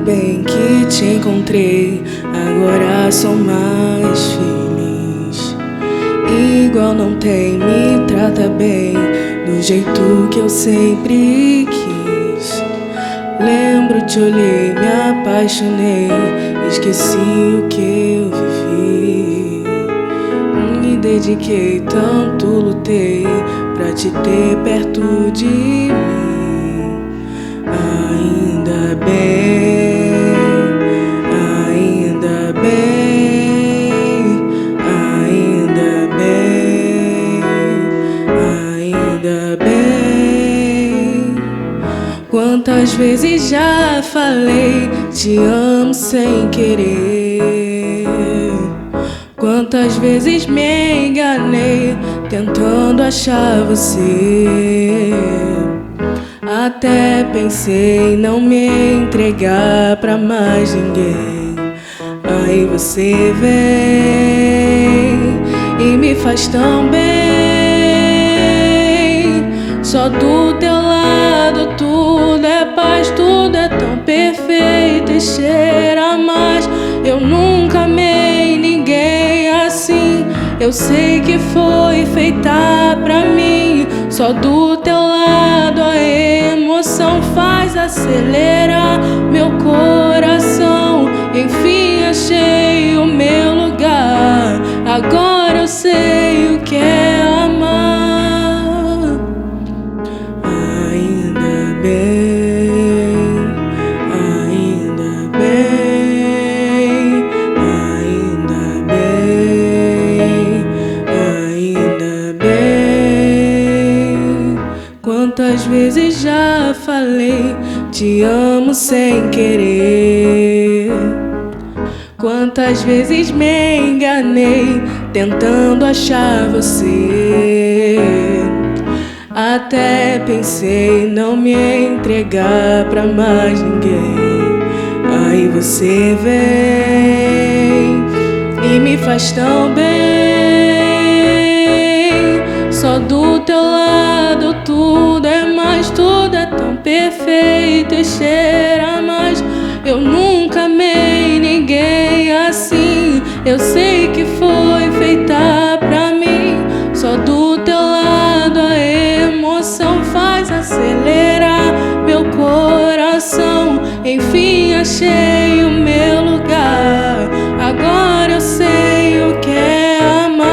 bem que te encontrei, agora sou mais feliz. Igual não tem, me trata bem, do jeito que eu sempre quis. Lembro, te olhei, me apaixonei, esqueci o que eu vivi. Me dediquei, tanto lutei pra te ter perto de mim. Ainda bem, ainda bem, ainda bem, ainda bem. Quantas vezes já falei, te amo sem querer. Quantas vezes me enganei, tentando achar você. Até pensei em não me entregar pra mais ninguém. Aí você vem e me faz tão bem. Só do teu lado tudo é paz, tudo é tão perfeito e cheira mais. Eu nunca amei ninguém assim, eu sei que foi feita pra mim. Só do teu lado a emoção faz acelerar meu coração. Enfim achei o meu lugar, agora eu sei o que é amar. Ainda bem, ainda bem, ainda bem, ainda bem. Quantas vezes já falei, te amo sem querer. Quantas vezes me enganei, tentando achar você. Até pensei em não me entregar pra mais ninguém. Aí você vem e me faz tão bem. Só do teu lado tudo é mais, tudo é tão perfeito e cheira mais. Eu nunca amei ninguém assim, eu sei que foi feita pra mim. Só do teu lado a emoção faz acelerar meu coração. Enfim achei o meu lugar, agora eu sei o que é amar.